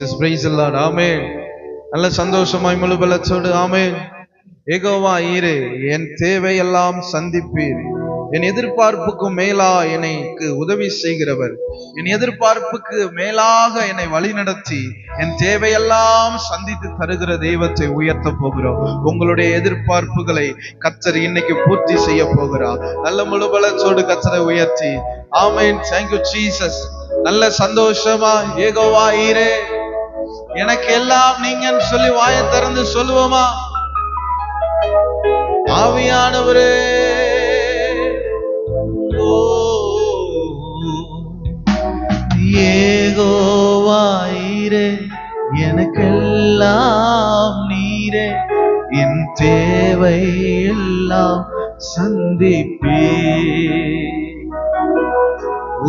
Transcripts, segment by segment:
Praise the Lord. Amen. நல்ல சந்தோஷமாய் முழு பலத்தோடு ஆமென். யெகோவா ஈரே, என் தேவையெல்லாம் சந்திப்பீர். என் எதிர்பார்ப்புக்கு மேலா எனக்கு உதவி செய்கிறவர், என் எதிர்பார்ப்புக்கு மேலாக என்னை வழிநடத்தி என் தேவையெல்லாம் சந்தித்து தருகிற தெய்வத்தை உயர்த்த போகிறோம். உங்களுடைய எதிர்பார்ப்புகளை கர்த்தர் இன்னைக்கு பூர்த்தி செய்ய போகிறார். நல்ல முழு பலத்தோடு கர்த்தரை உயர்த்தி ஆமென். Thank you Jesus. நல்ல சந்தோஷமா யெகோவா ஈரே, எனக்கு எல்லாம் நீங்கன்னு சொல்லி வாயை திறந்து சொல்லுவோமா? ஆவியானவரே, யெகோவா ஈரே, எனக்கெல்லாம் நீரே, என் தேவை எல்லாம் சந்திப்பே.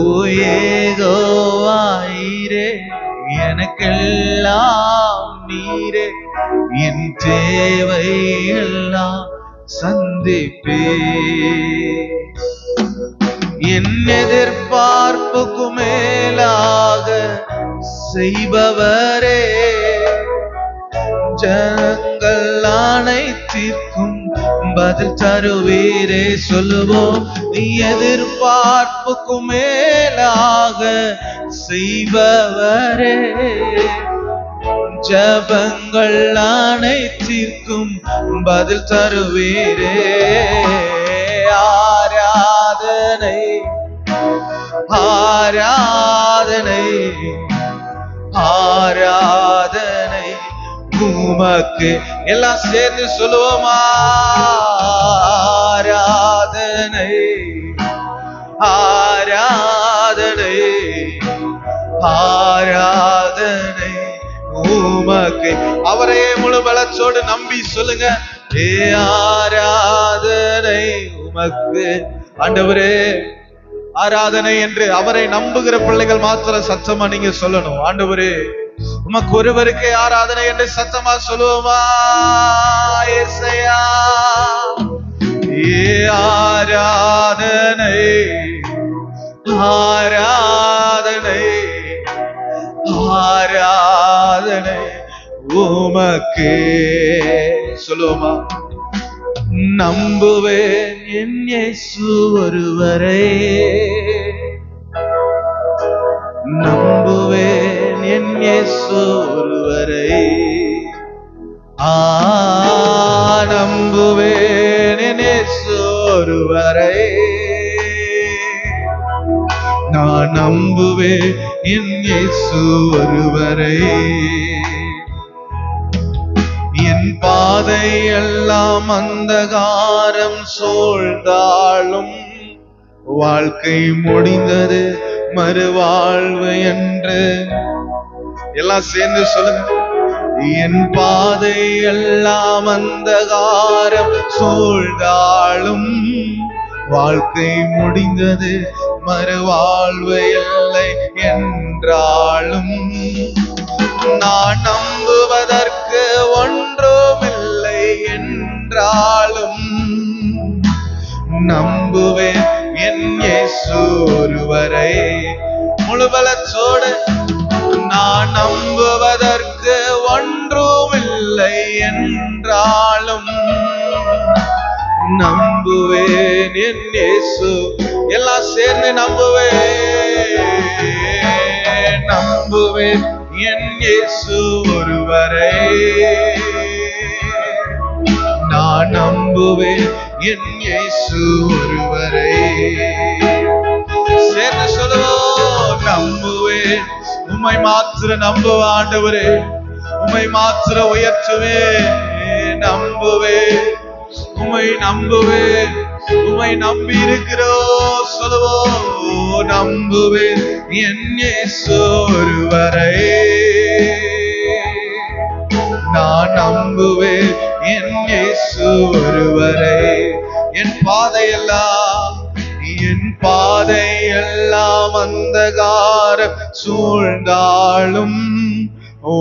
ஓ யெகோவா ஈரே, எனக்கெல்லாம் நீரே, என் தேவை எல்லாம் சந்திப்பே. என் எதிர்பார்ப்புக்கு மேலாக செய்பவரே, ஜனங்கள் அனைத்திற்கும் பதில் தருவீரே. சொல்லுவோம், எதிர்பார்ப்புக்கு மேலாக செய்பவரே, ஜபங்கள் அனைத்திற்கும் பதில் தருவீரே. ஆராதனை ஆராதனை ஆராதனை உமக்கு. எல்லாம் சேர்ந்து சொல்லுவோமா? ஆராதனை ஆராதனை ஆராதனை உமக்கு. அவரே முழு பலத்தோடு நம்பி சொல்லுங்க, ஏ ஆராதனை உமக்கு. ஆண்டவரே, ஆராதனை என்று அவரை நம்புகிற பிள்ளைகள் மாத்திர சத்தமா நீங்க சொல்லணும். ஆண்டவரே, உமக்கு ஒருவருக்கே ஆராதனை என்று சத்தமா சொல்லுவோமா? ஏசையா, ஏ ஆராதனை ஆராதனை ஆராதனை உமக்கே. சொல்லுவோமா? நம்புவேன் என் இயேசு ஒருவரை, நம்புவேன் என் இயேசு ஒருவரை. நம்புவேன் என் இயேசு ஒருவரை, நான் நம்புவேன் என் இயேசு ஒருவரை. என் பாதை எல்லாம் அந்தகாரம் சூழ்ந்தாலும் வாழ்க்கை முடிந்தது மறுவாழ்வு என்று. எல்லாம் சேர்ந்து சொல்லுங்க, என் பாதை எல்லாம் அந்தகாரம் சூழ்ந்தாலும் வாழ்க்கை முடிந்தது மறுவாழ்வு இல்லை என்றாலும், நான் நம்புவதற்கு ஒன்றுமில்லை என்றாலும், நம்புவேன் என் இயேசு ஒருவரை. முழு பலத்தோடு, நான் நம்புவதற்கு ஒன்றுமில்லை என்றாலும், நம்புவேன் என் இயேசு. எல்லாம் சேர்ந்து நம்புவேன், நம்புவேன் என் இயேசு ஒருவரை. நான் நம்புவேன் என் இயேசு ஒருவரை. சேர்ந்து சொல்லுவோம், நம்புவேன். உம்மை மாத்திர நம்புவேன் ஆண்டவரே, உம்மை மாத்திர உயர்த்துவேன். நம்புவேன், உம்மை நம்புவேன், உம்மை நம்பி இருக்கிறோம். சொல்லுவோம், நம்புவேன் என் இயேசு ஒருவரை. நான் நம்புவேன் என் இயேசு ஒருவரை. என் பாதையெல்லாம், என் பாதையெல்லாம் அந்தகாரம் சூழ்ந்தாலும்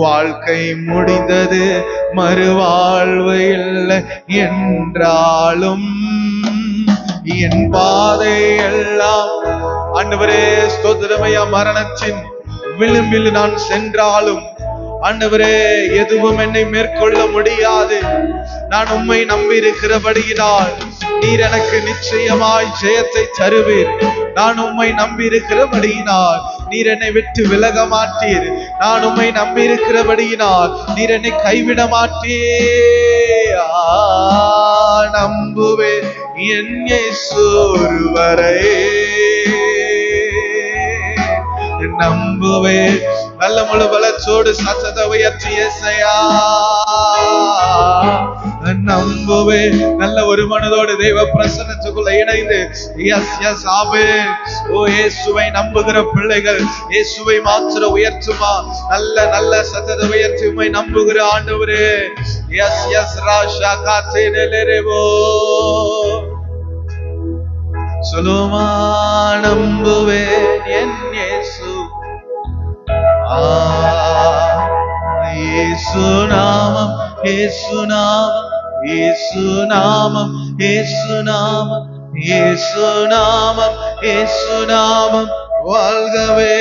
வாழ்க்கை முடிந்தது மறுவாழ்வு இல்லை என்றாலும், என் பாதை எல்லாம் ஆண்டவரே ஸ்தோத்திரமையா, மரணத்தின் விளிம்பில் நான் சென்றாலும் ஆண்டவரே, எதுவும் என்னை மேற்கொள்ள முடியாது. நான் உம்மை நம்பி இருக்கிறபடியினால் நீர் எனக்கு நிச்சயமாய் ஜெயத்தை தருவீர். நான் உம்மை நம்பி இருக்கிறபடியினால் நீர் என்னை விட்டு விலக மாட்டீர். நான் உம்மை நம்பி இருக்கிறபடியினால் நீர் என்னை கைவிட மாட்டீர். நம்புவேன் என் இயேசு ஒருவரே, நம்புவேன். நல்ல முழு பலத்தோடு சத்தத்தை உயர்த்தி இயேசையா நம்புவேன். நல்ல ஒரு மனதோடு தெய்வ பிரசன்னத்துக்குள்ள இணைந்து எஸ் எஸ் ஆமென். ஓ இயேசுவை நம்புகிற பிள்ளைகள் இயேசுவை மாத்திர உயர்த்துமா. நல்ல நல்ல சத்தத்தை உயர்த்தி உம்மை நம்புகிற ஆண்டவரே. எஸ் எஸ் ராஷா காத்தேனேலேரேவோ சொல்லுமா. நம்புவேன் என் இயேசு, இயேசு நாமம், இயேசு நாமம், இயேசு நாமம், இயேசு நாமம், இயேசு நாமம், இயேசு நாமம் வாழ்கவே.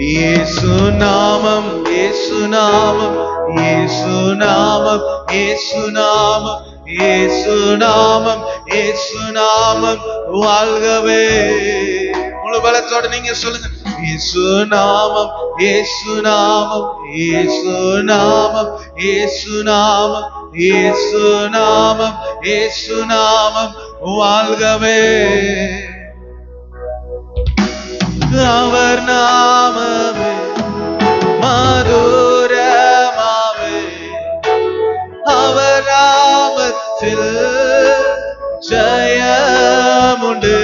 இயேசு நாமம், இயேசு நாமம், இயேசு நாமம், இயேசு நாமம், இயேசு நாமம், இயேசு நாமம் வாழ்கவே. முழு பலத்தோடு நீங்க சொல்லுங்க. இயேசு நாமம், இயேசு நாமம், இயேசு நாமம், இயேசு நாமம், இயேசு நாமம், இயேசு நாமம் வாழ்கவே. அவர் நாமமே மதுரமாவே, அவர் நாமத்தில் ஜெயமுண்டு.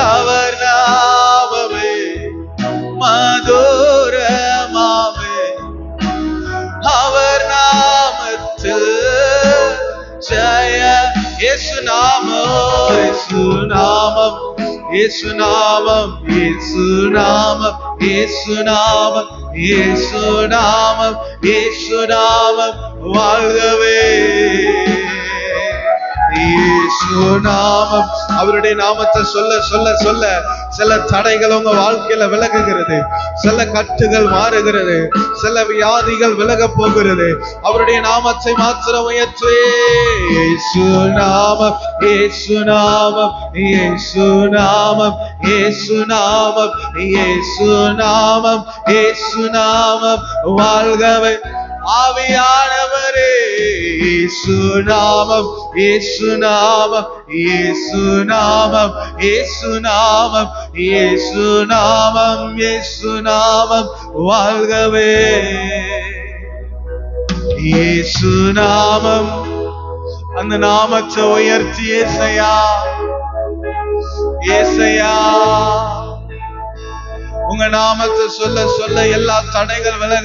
அவர் நாமமே மதுரமாவே, அவர் நாமத்தில் ஜெய. இயேசு நாமம், இயேசு நாமம், இயேசு நாமம், இயேசு நாமம், இயேசு நாமம், இயேசு நாமம், இயேசு நாமம் வாழ்கவே. இயேசு நாமம். அவருடைய நாமத்தை சொல்ல சொல்ல சொல்ல சில தடைகள் உங்க வாழ்க்கையில விலகுகிறது, சில கட்டுகள் மாறுகிறது, சில வியாதிகள் விலக போகிறது. அவருடைய நாமத்தை மாத்திரம் உயர்த்து. இயேசு நாமம், இயேசு நாமம், இயேசு நாமம், இயேசு நாமம், இயேசு நாமம், இயேசு நாமம் வாழ்கவே. ஆவியானவரே, இயேசு நாமம், இயேசு நாமம், இயேசு நாமம், இயேசு நாமம், இயேசு நாமம், இயேசு நாமம் வாழ்கவே. இயேசு நாமம். அந்த நாமத்தை உயர்த்தி ஏசையா, ஏசையா உங்க நாமத்தை சொல்ல சொல்ல எல்லா தடைகள் விலகு.